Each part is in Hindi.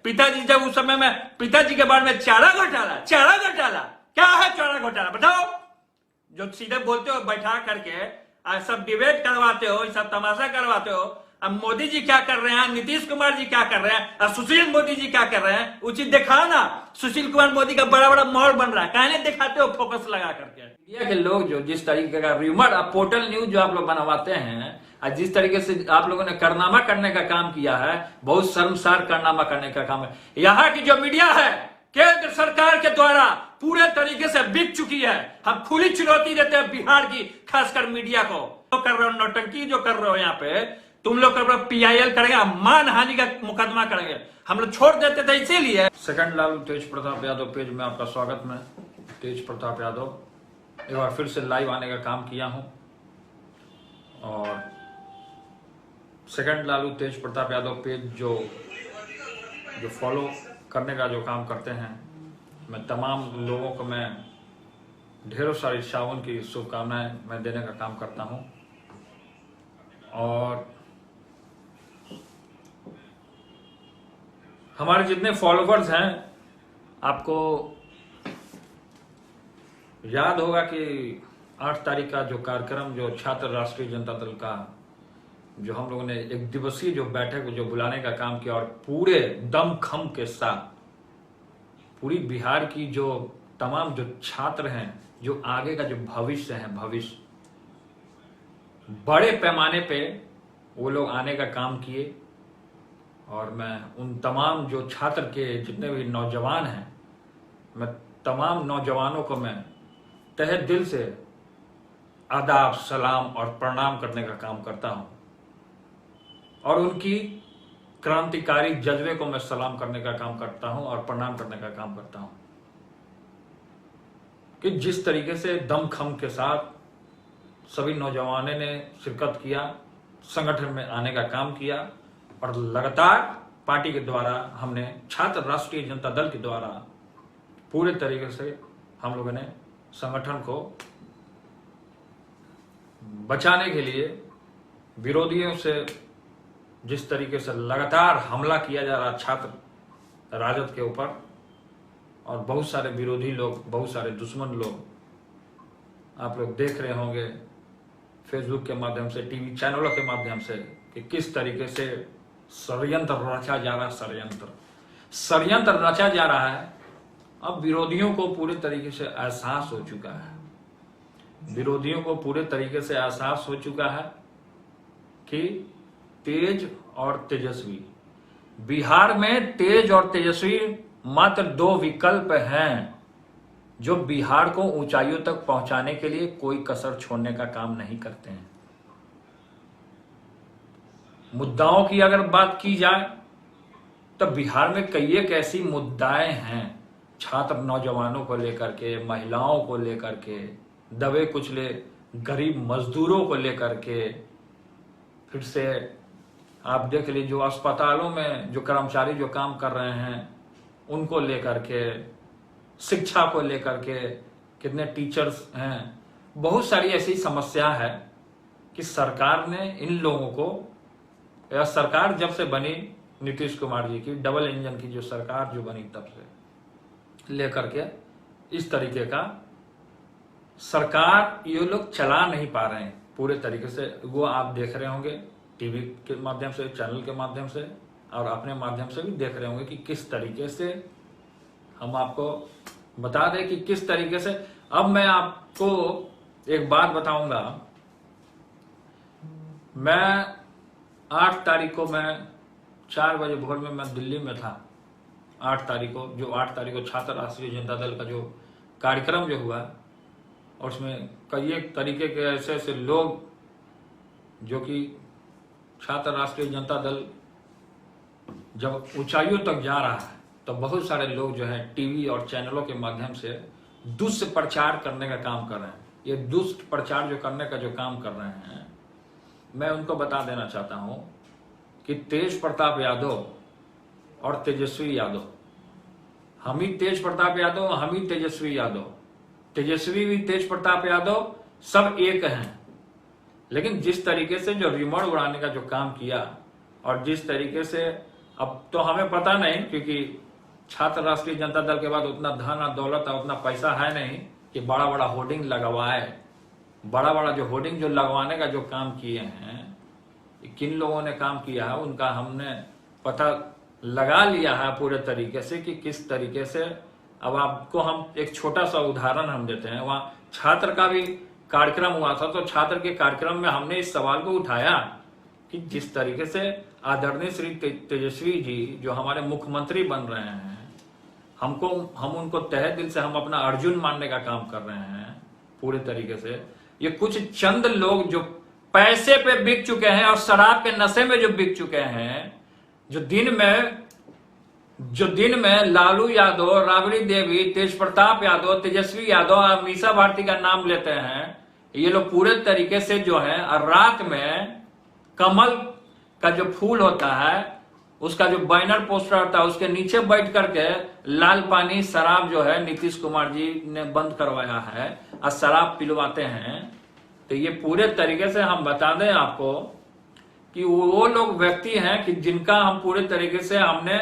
पिताजी जब उस समय में पिताजी के बारे में चारा घोटाला क्या है चारा घोटाला बताओ। जो सीधे बोलते हो बैठा करके सब डिबेट करवाते हो, सब तमाशा करवाते हो। अब मोदी जी क्या कर रहे हैं, नीतीश कुमार जी क्या कर रहे हैं, और सुशील मोदी जी क्या कर रहे हैं, उचित दिखाओ ना। सुशील कुमार मोदी का बड़ा बड़ा मॉल बन रहा है, कहने दिखाते हो फोकस लगा करके। इंडिया के लोग जो जिस तरीके का र्यूमर पोर्टल न्यूज जो आप लोग बनवाते हैं और जिस तरीके से आप लोगों ने कारनामा करने का काम किया है, बहुत शर्मसार कारनामा करने का काम है। यहाँ की जो मीडिया है केंद्र सरकार के द्वारा पूरे तरीके से बिक चुकी है। हम खुली चुनौती देते हैं बिहार की खासकर मीडिया को। तो कर रहे हो नौटंकी जो कर रहे हो यहाँ पे, तुम लोग कर रहे हो PIL करेंगे, मानहानि का मुकदमा करेंगे। हम लोग छोड़ देते थे इसीलिए। सेकंड लालू तेज प्रताप यादव पेज में आपका स्वागत। में तेज प्रताप यादव एक बार फिर से लाइव आने का काम किया हूं और सेकंड लालू तेज प्रताप यादव पेज जो फॉलो करने का जो काम करते हैं, मैं तमाम लोगों को मैं ढेरों सारी सावन की शुभकामनाएं मैं देने का काम करता हूं। और हमारे जितने फॉलोवर्स हैं, आपको याद होगा कि 8 तारीख का जो कार्यक्रम जो छात्र राष्ट्रीय जनता दल का जो हम लोगों ने एक दिवसीय जो बैठक जो बुलाने का काम किया और पूरे दमखम के साथ पूरी बिहार की जो तमाम जो छात्र हैं, जो आगे का जो भविष्य है, भविष्य बड़े पैमाने पे वो लोग आने का काम किए। और मैं उन तमाम जो छात्र के जितने भी नौजवान हैं, मैं तमाम नौजवानों को मैं तहे दिल से आदाब, सलाम और प्रणाम करने का काम करता हूं और उनकी क्रांतिकारी जज्बे को मैं सलाम करने का काम करता हूं और प्रणाम करने का काम करता हूं कि जिस तरीके से दमखम के साथ सभी नौजवानों ने शिरकत किया, संगठन में आने का काम किया और लगातार पार्टी के द्वारा हमने छात्र राष्ट्रीय जनता दल के द्वारा पूरे तरीके से हम लोगों ने संगठन को बचाने के लिए विरोधियों से जिस तरीके से लगातार हमला किया जा रहा छात्र राजद के ऊपर, और बहुत सारे विरोधी लोग, बहुत सारे दुश्मन लोग आप लोग देख रहे होंगे फेसबुक के माध्यम से, टीवी चैनलों के माध्यम से कि किस तरीके से षड्यंत्र रचा जा रहा है, षड्यंत्र रचा जा रहा है। अब विरोधियों को पूरे तरीके से एहसास हो चुका है, विरोधियों को पूरे तरीके से एहसास हो चुका है कि तेज और तेजस्वी, बिहार में तेज और तेजस्वी मात्र 2 विकल्प हैं जो बिहार को ऊंचाइयों तक पहुंचाने के लिए कोई कसर छोड़ने का काम नहीं करते हैं। मुद्दाओं की अगर बात की जाए तो बिहार में कई एक ऐसी मुद्दाएं हैं, छात्र नौजवानों को लेकर के, महिलाओं को लेकर के, दबे कुचले गरीब मजदूरों को लेकर के, फिर से आप देख लीजिए जो अस्पतालों में जो कर्मचारी जो काम कर रहे हैं उनको लेकर के, शिक्षा को लेकर के, कितने टीचर्स हैं, बहुत सारी ऐसी समस्या है कि सरकार ने इन लोगों को, या सरकार जब से बनी नीतीश कुमार जी की डबल इंजन की जो सरकार जो बनी तब से लेकर के इस तरीके का सरकार ये लोग चला नहीं पा रहे हैं पूरे तरीके से। वो आप देख रहे होंगे टीवी के माध्यम से, चैनल के माध्यम से और अपने माध्यम से भी देख रहे होंगे कि किस तरीके से हम आपको बता दें कि किस तरीके से। अब मैं आपको एक बात बताऊंगा, मैं 8 तारीख को मैं 4 बजे भोर में मैं दिल्ली में था। 8 तारीख को छात्र राष्ट्रीय जनता दल का जो कार्यक्रम जो हुआ और उसमें कई एक तरीके के ऐसे ऐसे लोग जो कि छात्र राष्ट्रीय जनता दल जब ऊंचाइयों तक जा रहा है तो बहुत सारे लोग जो है टीवी और चैनलों के माध्यम से दुष्प्रचार करने का काम कर रहे हैं। ये दुष्प्रचार जो करने का जो काम कर रहे हैं, मैं उनको बता देना चाहता हूं कि तेज प्रताप यादव और तेजस्वी यादव, हम ही तेज प्रताप यादव, हम ही तेजस्वी यादव, तेजस्वी भी तेज प्रताप यादव, सब एक हैं। लेकिन जिस तरीके से जो रिमोट उड़ाने का जो काम किया और जिस तरीके से अब तो हमें पता नहीं, क्योंकि छात्र राष्ट्रीय जनता दल के बाद उतना धन और दौलत और उतना पैसा है नहीं कि बड़ा बड़ा होर्डिंग लगवाए। बड़ा बड़ा जो होर्डिंग जो लगवाने का जो काम किए हैं, किन लोगों ने काम किया है उनका हमने पता लगा लिया है पूरे तरीके से कि किस तरीके से। अब आपको हम एक छोटा सा उदाहरण हम देते हैं। वहां छात्र का भी कार्यक्रम हुआ था, तो छात्र के कार्यक्रम में हमने इस सवाल को उठाया कि जिस तरीके से आदरणीय श्री तेजस्वी जी जो हमारे मुख्यमंत्री बन रहे हैं, हम उनको तहे दिल से हम अपना अर्जुन मानने का काम कर रहे हैं पूरे तरीके से। ये कुछ चंद लोग जो पैसे पे बिक चुके हैं और शराब के नशे में जो बिक चुके हैं, जो दिन में लालू यादव, राबड़ी देवी, तेज प्रताप यादव, तेजस्वी यादव और मीसा भारती का नाम लेते हैं, ये लोग पूरे तरीके से जो है रात में कमल का जो फूल होता है उसका जो बैनर पोस्टर होता है उसके नीचे बैठ करके लाल पानी शराब जो है नीतीश कुमार जी ने बंद करवाया है और शराब पिलवाते हैं। तो ये पूरे तरीके से हम बता दें आपको कि वो लोग व्यक्ति हैं कि जिनका हम पूरे तरीके से हमने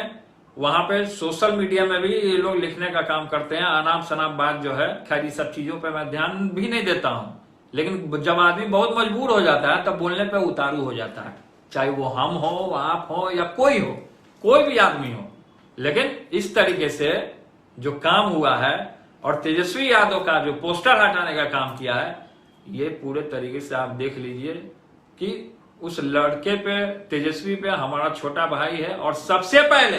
वहां पे सोशल मीडिया में भी ये लोग लिखने का काम करते हैं। अनाप शनाप बात जो है, खैर ये सब चीजों पे मैं ध्यान भी नहीं देता हूं, लेकिन जब आदमी बहुत मजबूर हो जाता है तब बोलने पे उतारू हो जाता है, चाहे वो हम हो, आप हो या कोई हो, कोई भी आदमी हो। लेकिन इस तरीके से जो काम हुआ है और तेजस्वी यादव का जो पोस्टर हटाने का काम किया है, ये पूरे तरीके से आप देख लीजिए कि उस लड़के पे, तेजस्वी पे हमारा छोटा भाई है और सबसे पहले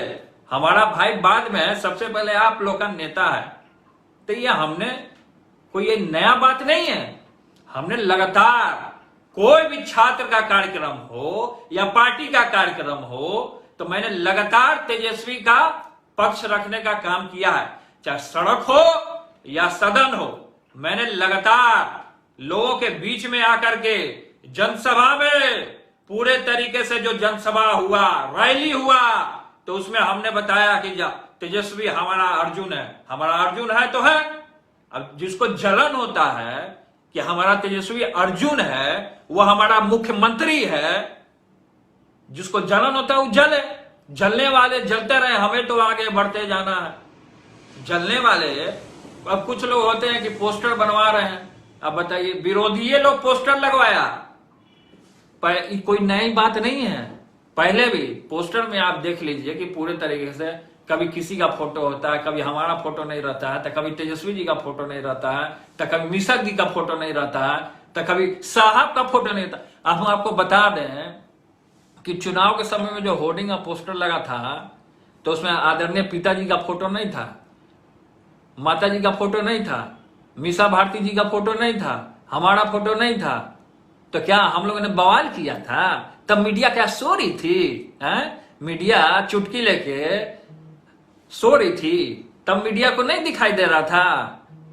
हमारा भाई बाद में है, सबसे पहले आप लोग का नेता है। तो ये हमने कोई ये नया बात नहीं है, हमने लगातार कोई भी छात्र का कार्यक्रम हो या पार्टी का कार्यक्रम हो तो मैंने लगातार तेजस्वी का पक्ष रखने का काम किया है, चाहे सड़क हो या सदन हो। मैंने लगातार लोगों के बीच में आकर के जनसभा में पूरे तरीके से जो जनसभा हुआ, रैली हुआ, तो उसमें हमने बताया कि तेजस्वी हमारा अर्जुन है। हमारा अर्जुन है तो है। अब जिसको जलन होता है कि हमारा तेजस्वी अर्जुन है, वो हमारा मुख्यमंत्री है, जिसको जलन होता है वो जले। जलने वाले जलते रहे, हमें तो आगे बढ़ते जाना है। जलने वाले, अब कुछ लोग होते हैं कि पोस्टर बनवा रहे हैं। अब बताइए, विरोधी लोग पोस्टर लगवाया, कोई नई बात नहीं है। पहले भी पोस्टर में आप देख लीजिए कि पूरे तरीके से कभी किसी का फोटो होता है, कभी हमारा फोटो नहीं रहता है, तो कभी तेजस्वी जी का फोटो नहीं रहता है, तो कभी मिश्रा जी का फोटो नहीं रहता है, तो कभी साहब का फोटो नहीं रहता। हम आपको बता दें कि चुनाव के समय में जो होर्डिंग का पोस्टर लगा था तो उसमें आदरणीय पिताजी का फोटो नहीं था, माता जी का फोटो नहीं था, मीसा भारती जी का फोटो नहीं था, हमारा फोटो नहीं था। तो क्या हम लोगों ने बवाल किया था? तब मीडिया क्या सो रही थी? मीडिया चुटकी लेके सो रही थी, तब मीडिया को नहीं दिखाई दे रहा था।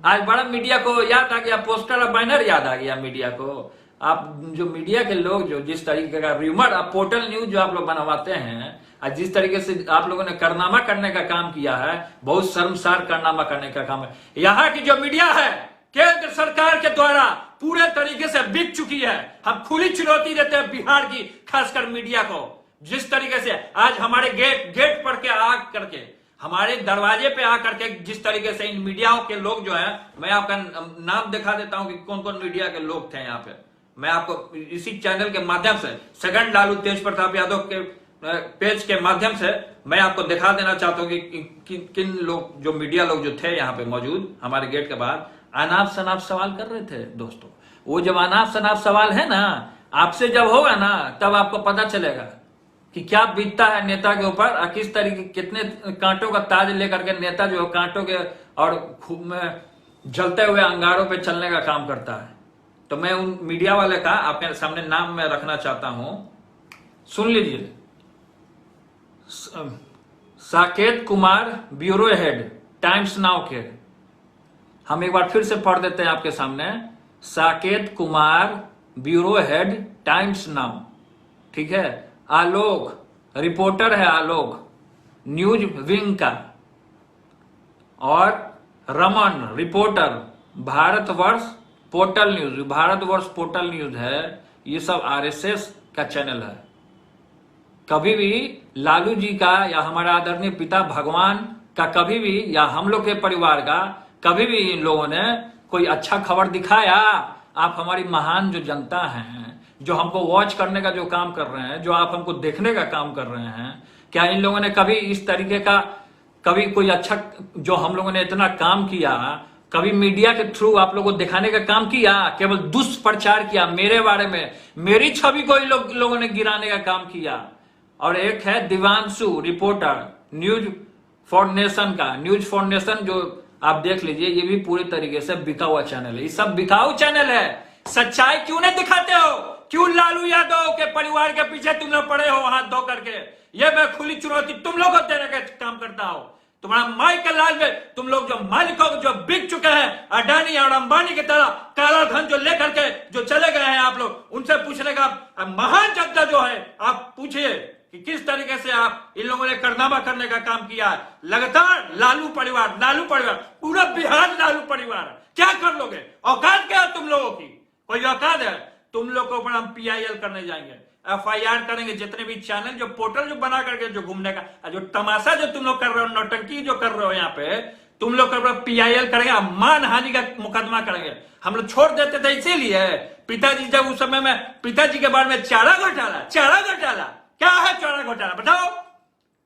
आज बड़ा मीडिया को याद आ गया, पोस्टर और बैनर याद आ गया मीडिया को। आप जो मीडिया के लोग जो जिस तरीके का र्यूमर, आप पोर्टल न्यूज जो आप लोग बनवाते हैं, और जिस तरीके से आप लोगों ने कारनामा करने का काम किया है, बहुत शर्मसार कारनामा करने का काम है। यहाँ की जो मीडिया है केंद्र सरकार के द्वारा पूरे तरीके से बिक चुकी है। हम खुली चुनौती देते हैं बिहार की खासकर मीडिया को। जिस तरीके से आज हमारे गेट पर के आ करके, हमारे दरवाजे पे आकर के जिस तरीके से इन मीडियाओं के लोग जो है, मैं आपका नाम दिखा देता हूं कि कौन कौन मीडिया के लोग थे यहाँ पे। मैं आपको इसी चैनल के माध्यम से, सेकंड लालू तेज प्रताप यादव के पेज के माध्यम से मैं आपको दिखा देना चाहता हूं कि किन लोग, जो मीडिया लोग जो थे यहाँ पे मौजूद हमारे गेट के बाद, अनाप शनाप सवाल कर रहे थे। दोस्तों, वो जब अनाप शनाप सवाल है ना, आपसे जब होगा ना, तब आपको पता चलेगा कि क्या बीतता है नेता के ऊपर और किस तरीके, कितने कांटों का ताज लेकर के नेता जो कांटों के और खूब में जलते हुए अंगारों पे चलने का काम करता है। तो मैं उन मीडिया वाले का आपके सामने नाम में रखना चाहता हूं, सुन लीजिए। Saket Kumar, bureau head, times now के। हम एक बार फिर से पढ़ देते हैं आपके सामने। Saket Kumar, bureau head, times now, ठीक है। आलोक, रिपोर्टर है आलोक, न्यूज विंग का। और Raman, reporter, Bharatvarsh portal news, Bharatvarsh portal news है। ये सब आरएसएस का चैनल है। कभी भी लालू जी का या हमारा आदरणीय पिता भगवान का कभी भी या हम लोग के परिवार का कभी भी इन लोगों ने कोई अच्छा खबर दिखाया? आप हमारी महान जो जनता हैं, जो हमको वॉच करने का जो काम कर रहे हैं, जो आप हमको देखने का काम कर रहे हैं, क्या इन लोगों ने कभी इस तरीके का कभी कोई अच्छा जो हम लोगों ने इतना काम किया, कभी मीडिया के थ्रू आप लोगों को दिखाने का काम किया? केवल दुष्प्रचार किया, मेरे बारे में, मेरी छवि को लोगों ने गिराने का काम किया। और एक है Divanshu reporter news for nation का, न्यूज फॉर नेशन जो आप देख लीजिए, ये भी पूरी तरीके से बिका हुआ चैनल है। ये सब बिकाऊ चैनल है। सच्चाई क्यों नहीं दिखाते हो? क्यों लालू यादव के परिवार के पीछे तुम लोग पड़े हो हाथ धो करके? ये मैं खुली चुनौती तुम लोग को देने का काम करता हूं। तुम्हारा माई के लाल में तुम लोग जो मालिकों जो बिक चुके हैं अडानी और अंबानी की तरह, काला धन जो लेकर के जो चले गए हैं आप लोग, उनसे पूछने का महान जनता जो है, आप पूछिए कि किस तरीके से आप इन लोगों ने कारनामा करने का काम किया है। लगातार लालू परिवार, पूरा बिहार लालू परिवार। क्या कर लोगे? औकात क्या है तुम लोगों की? कोई औकात है? तुम लोग को ऊपर हम PIL करने जाएंगे, FIR करेंगे। जितने भी चैनल जो पोर्टल जो बना करके जो घूमने का जो तमाशा जो तुम लोग कर रहे हो, नौटंकी जो कर रहे हो यहाँ पे, तुम लोग कर रहे हो, PIL करेंगे, मानहानि का मुकदमा करेंगे। हम लोग छोड़ देते थे इसीलिए। पिताजी जब उस समय में पिताजी के बारे में चारा घोटाला क्या है? चारा घोटाला बताओ।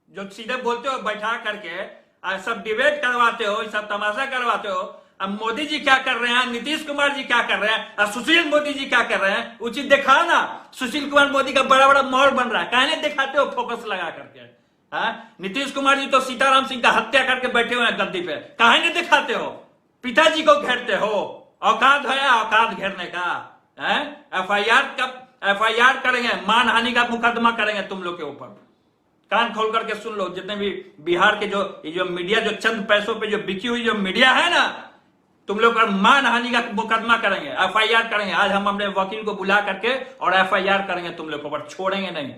जो सीधे बोलते हो बैठा करके सब डिबेट करवाते हो, सब तमाशा करवाते हो। अब मोदी जी क्या कर रहे हैं, नीतीश कुमार जी क्या कर रहे हैं, और सुशील मोदी जी क्या कर रहे हैं, उचित दिखाओ ना। सुशील कुमार मोदी का बड़ा बड़ा मॉल बन रहा है, कहने दिखाते हो फोकस लगा करके? नीतीश कुमार जी तो सीताराम सिंह का हत्या करके बैठे हुए हैं गद्दी पे, कहने दिखाते हो? पिताजी को घेरते हो। औकात है औकात घेरने का? FIR करेंगे, मानहानि का मुकदमा करेंगे तुम लोग के ऊपर। कान खोल करके सुन लो। जितने भी बिहार के जो मीडिया जो चंद पैसों पे जो बिकी हुई जो मीडिया है ना, तुम लोग मानहानि का मुकदमा करेंगे, FIR करेंगे। आज हम अपने वकील को बुला करके और FIR करेंगे तुम लोग को, छोड़ेंगे नहीं।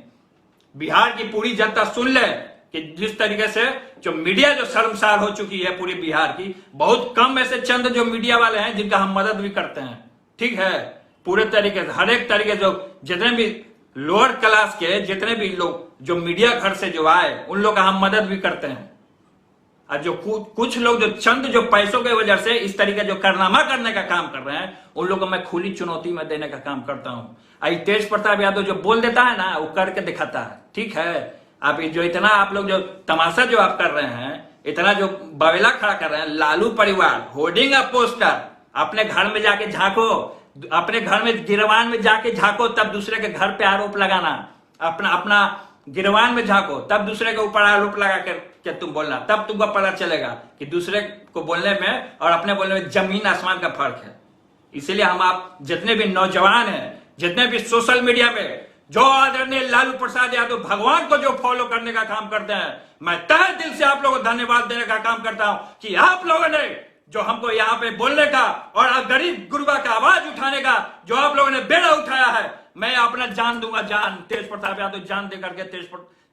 बिहार की पूरी जनता सुन ले कि जिस तरीके से जो मीडिया जो शर्मसार हो चुकी है पूरी बिहार की। बहुत कम ऐसे चंद जो मीडिया वाले हैं जिनका हम मदद भी करते हैं, ठीक है? पूरे तरीके से हर एक तरीके से जितने भी लोअर क्लास के जितने भी लोग जो मीडिया घर से जो आए, उन लोग का हम मदद भी करते हैं। और जो कुछ लोग जो चंद जो पैसों की वजह से इस तरीके जो कारनामा करने का काम कर रहे हैं, उन लोगों को मैं खुली चुनौती में देने का काम करता हूं। तेज प्रताप यादव जो बोल देता है ना, वो करके दिखाता है, ठीक है? आप जो इतना आप लोग जो तमाशा जो आप कर रहे हैं, इतना जो बवेला खड़ा कर रहे हैं, लालू परिवार होर्डिंग अ पोस्टर, अपने घर में जाके झांको, अपने घर में गिरवान में जाके झांको, तब दूसरे के घर पे आरोप लगाना। अपना गिरवान में झांको, तब दूसरे के ऊपर आरोप लगा कर तुम बोलना, तब तुमको पता चलेगा कि दूसरे को बोलने में और अपने बोलने में जमीन आसमान का फर्क है। इसीलिए हम आप जितने भी नौजवान हैं, जितने भी सोशल मीडिया पे जो आदरणीय लालू प्रसाद यादव भगवान को जो फॉलो करने का काम करते हैं, मैं तहे दिल से आप लोगों को धन्यवाद देने का काम करता हूं कि आप लोगों ने जो हमको यहाँ पे बोलने का और गरीब गुरबा का आवाज उठाने का जो आप लोगों ने बेड़ा उठाया है, मैं अपना जान दूंगा। जान तेज प्रताप यादव जान दे करके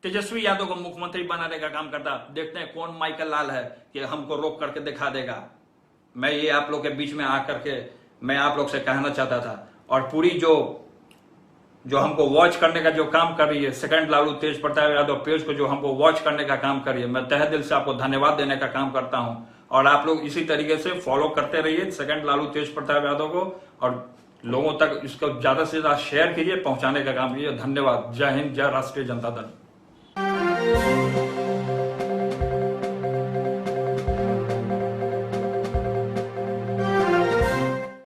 तेजस्वी यादव को मुख्यमंत्री बनाने का काम करता। देखते हैं कौन माइकल लाल है कि हमको रोक करके दिखा देगा। मैं ये आप लोग के बीच में आकर के मैं आप लोग से कहना चाहता था। और पूरी जो हमको वॉच करने का जो काम कर रही है सेकंड लालू तेज प्रताप यादव पेज को जो हमको वॉच करने का काम कर रही है, मैं तहे दिल से आपको धन्यवाद देने का काम करता हूं। और आप लोग इसी तरीके से फॉलो करते रहिए सेकंड लालू तेज प्रताप यादव को, और लोगों तक इसको ज्यादा से ज्यादा शेयर कीजिए, पहुंचाने का काम कीजिए। धन्यवाद। जय हिंद, जय राष्ट्रीय जनता दल।